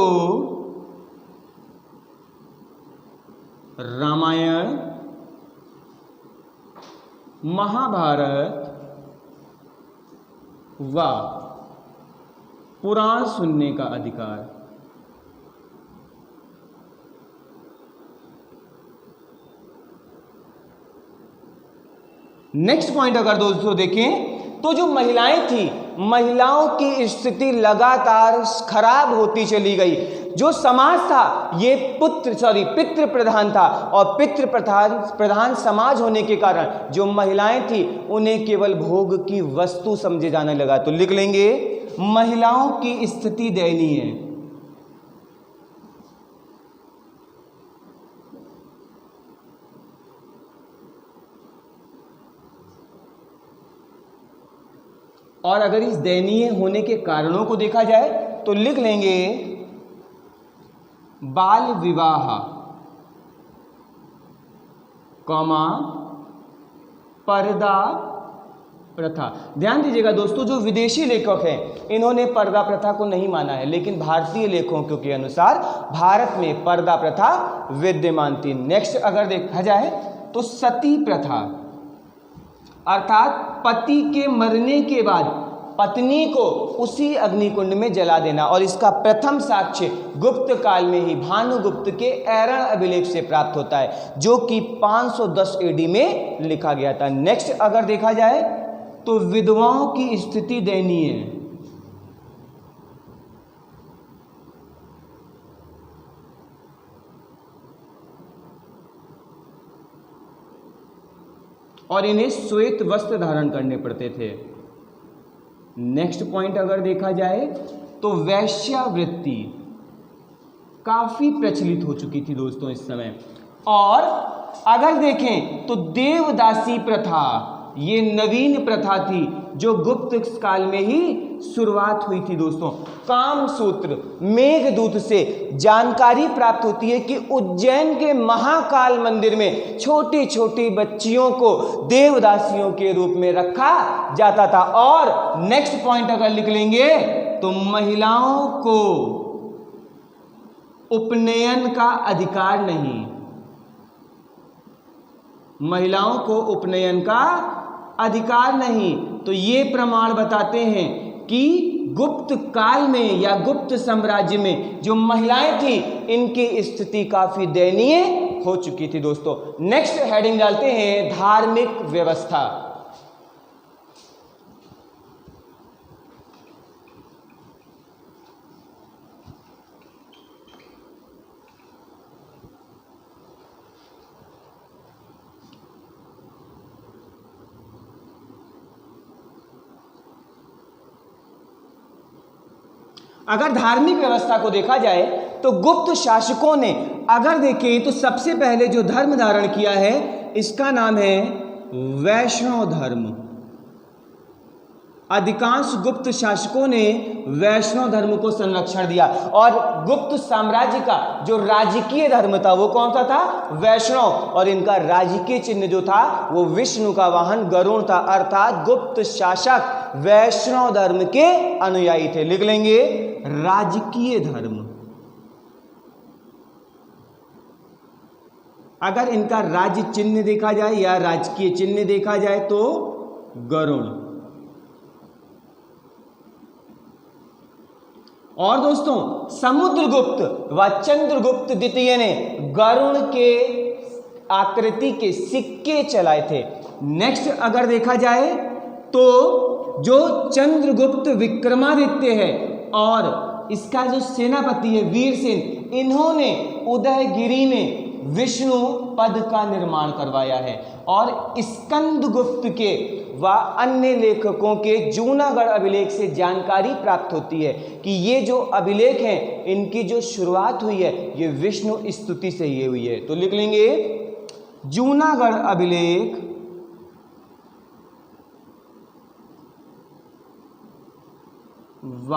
रामायण, महाभारत व पुराण सुनने का अधिकार। नेक्स्ट पॉइंट अगर दोस्तों देखें तो जो महिलाएं थी, महिलाओं की स्थिति लगातार खराब होती चली गई। जो समाज था ये पितृ प्रधान था, और पितृ प्रधान समाज होने के कारण जो महिलाएं थी उन्हें केवल भोग की वस्तु समझे जाने लगा। तो लिख लेंगे महिलाओं की स्थिति दयनीय है। और अगर इस दयनीय होने के कारणों को देखा जाए तो लिख लेंगे बाल विवाह, कौमा पर्दा प्रथा। ध्यान दीजिएगा दोस्तों, जो विदेशी लेखक हैं इन्होंने पर्दा प्रथा को नहीं माना है, लेकिन भारतीय लेखकों के अनुसार भारत में पर्दा प्रथा विद्यमान थी। नेक्स्ट अगर देखा जाए तो सती प्रथा, अर्थात पति के मरने के बाद पत्नी को उसी अग्निकुंड में जला देना। और इसका प्रथम साक्ष्य गुप्त काल में ही भानुगुप्त के ऐरण अभिलेख से प्राप्त होता है, जो कि 510 एडी में लिखा गया था। नेक्स्ट अगर देखा जाए तो विधवाओं की स्थिति दयनीय है। और इन्हें श्वेत वस्त्र धारण करने पड़ते थे। नेक्स्ट पॉइंट अगर देखा जाए तो वेश्यावृत्ति काफी प्रचलित हो चुकी थी दोस्तों इस समय। और अगर देखें तो देवदासी प्रथा ये नवीन प्रथा थी जो गुप्त काल में ही शुरुआत हुई थी दोस्तों। कामसूत्र मेघदूत से जानकारी प्राप्त होती है कि उज्जैन के महाकाल मंदिर में छोटी छोटी बच्चियों को देवदासियों के रूप में रखा जाता था। और नेक्स्ट पॉइंट अगर लिख लेंगे तो महिलाओं को उपनयन का अधिकार नहीं, महिलाओं को उपनयन का अधिकार नहीं। तो ये प्रमाण बताते हैं कि गुप्त काल में या गुप्त साम्राज्य में जो महिलाएं थी इनकी स्थिति काफी दयनीय हो चुकी थी दोस्तों। नेक्स्ट हेडिंग डालते हैं धार्मिक व्यवस्था। अगर धार्मिक व्यवस्था को देखा जाए तो गुप्त शासकों ने अगर देखें तो सबसे पहले जो धर्म धारण किया है इसका नाम है वैष्णव धर्म। अधिकांश गुप्त शासकों ने वैष्णव धर्म को संरक्षण दिया। और गुप्त साम्राज्य का जो राजकीय धर्म था वो कौन सा था? वैष्णव। और इनका राजकीय चिन्ह जो था वो विष्णु का वाहन गरुड़ था। अर्थात गुप्त शासक वैष्णव धर्म के अनुयायी थे। लिख लेंगे राजकीय धर्म। अगर इनका राज्य चिन्ह देखा जाए या राजकीय चिन्ह देखा जाए तो गरुड़। और दोस्तों समुद्रगुप्त व चंद्रगुप्त द्वितीय ने गरुड़ के आकृति के सिक्के चलाए थे। नेक्स्ट अगर देखा जाए तो जो चंद्रगुप्त विक्रमादित्य है और इसका जो सेनापति है वीरसेन, इन्होंने उदयगिरी में विष्णु पद का निर्माण करवाया है। और स्कंदगुप्त के व अन्य लेखकों के जूनागढ़ अभिलेख से जानकारी प्राप्त होती है कि ये जो अभिलेख हैं इनकी जो शुरुआत हुई है ये विष्णु स्तुति से ही हुई है। तो लिख लेंगे जूनागढ़ अभिलेख व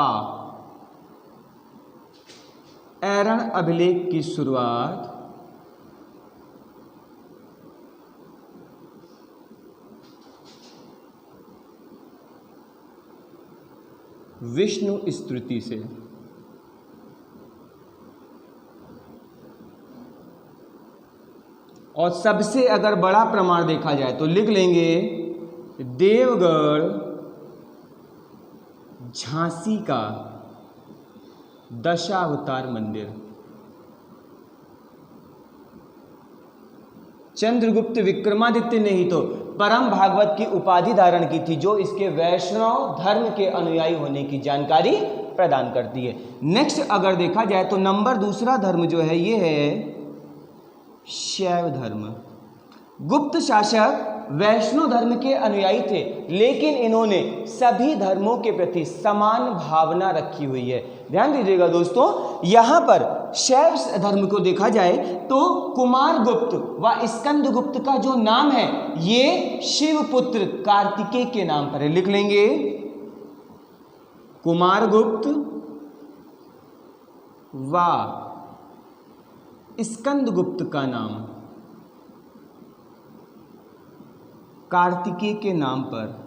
ऐरण अभिलेख की शुरुआत विष्णु स्तुति से। और सबसे अगर बड़ा प्रमाण देखा जाए तो लिख लेंगे देवगढ़ झांसी का दशावतार मंदिर। चंद्रगुप्त विक्रमादित्य ने ही तो परम भागवत की उपाधि धारण की थी, जो इसके वैष्णव धर्म के अनुयायी होने की जानकारी प्रदान करती है। नेक्स्ट अगर देखा जाए तो नंबर दूसरा धर्म जो है ये है शैव धर्म। गुप्त शासक वैष्णव धर्म के अनुयायी थे, लेकिन इन्होंने सभी धर्मों के प्रति समान भावना रखी हुई है। ध्यान दीजिएगा दोस्तों, यहाँ पर शैव धर्म को देखा जाए तो कुमारगुप्त व स्कंदगुप्त का जो नाम है ये शिवपुत्र कार्तिकेय के नाम पर है। लिख लेंगे कुमारगुप्त व स्कंदगुप्त का नाम कार्तिकेय के नाम पर।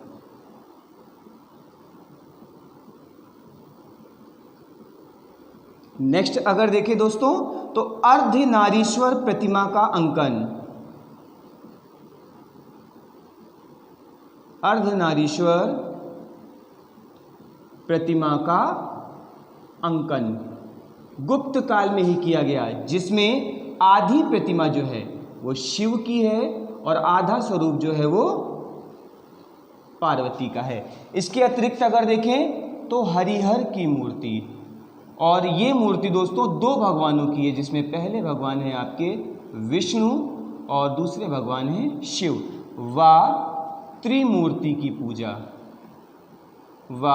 नेक्स्ट अगर देखें दोस्तों तो अर्धनारीश्वर प्रतिमा का अंकन, अर्धनारीश्वर प्रतिमा का अंकन गुप्त काल में ही किया गया, जिसमें आधी प्रतिमा जो है वो शिव की है और आधा स्वरूप जो है वो पार्वती का है। इसके अतिरिक्त अगर देखें तो हरिहर की मूर्ति, और ये मूर्ति दोस्तों दो भगवानों की है, जिसमें पहले भगवान है आपके विष्णु और दूसरे भगवान है शिव। व त्रिमूर्ति की पूजा, व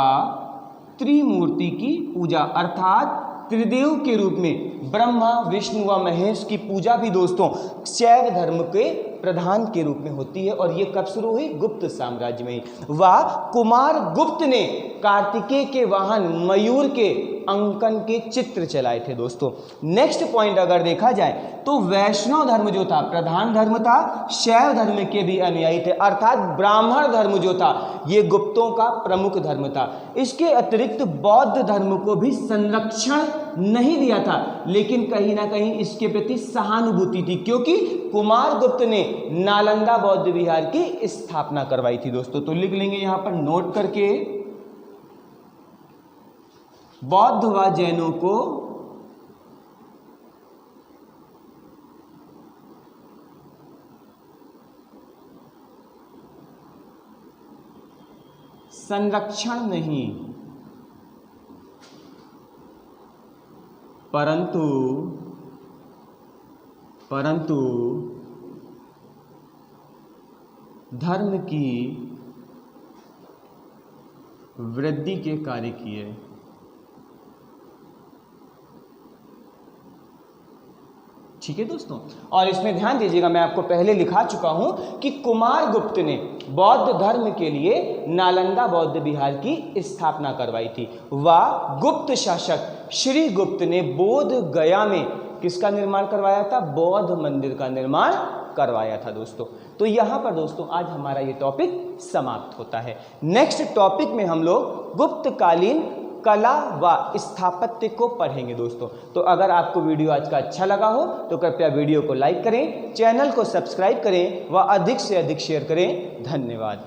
त्रिमूर्ति की पूजा अर्थात त्रिदेव के रूप में ब्रह्मा विष्णु व महेश की पूजा भी दोस्तों शैव धर्म के प्रधान के रूप में होती है। और ये कब शुरू हुई? गुप्त साम्राज्य में ही। व कुमार गुप्त ने कार्तिकेय के वाहन मयूर के अंकन के चित्र चलाए थे दोस्तों। नेक्स्ट पॉइंट अगर देखा जाए तो वैष्णव धर्म जो था प्रधान धर्म था, शैव धर्म के भी अनुयायी थे, अर्थात ब्राह्मण धर्म जो था ये गुप्तों का प्रमुख धर्म था। इसके अतिरिक्त बौद्ध धर्म को भी संरक्षण नहीं दिया था, लेकिन कहीं ना कहीं इसके प्रति सहानुभूति थी, क्योंकि कुमारगुप्त ने नालंदा बौद्ध विहार की स्थापना करवाई थी दोस्तों। तो लिख लेंगे यहां पर नोट करके, बौद्ध व जैनों को संरक्षण नहीं परंतु धर्म की वृद्धि के कार्य किए। ठीक है दोस्तों, और इसमें ध्यान दीजिएगा, मैं आपको पहले लिखा चुका हूं कि कुमारगुप्त ने बौद्ध धर्म के लिए नालंदा बौद्ध विहार की स्थापना करवाई थी। व गुप्त शासक श्री गुप्त ने बोध गया में किसका निर्माण करवाया था? बौद्ध मंदिर का निर्माण करवाया था दोस्तों। तो यहां पर दोस्तों आज हमारा ये टॉपिक समाप्त होता है। नेक्स्ट टॉपिक में हम लोग गुप्तकालीन कला व स्थापत्य को पढ़ेंगे दोस्तों। तो अगर आपको वीडियो आज का अच्छा लगा हो तो कृपया वीडियो को लाइक करें, चैनल को सब्सक्राइब करें व अधिक से अधिक शेयर करें। धन्यवाद।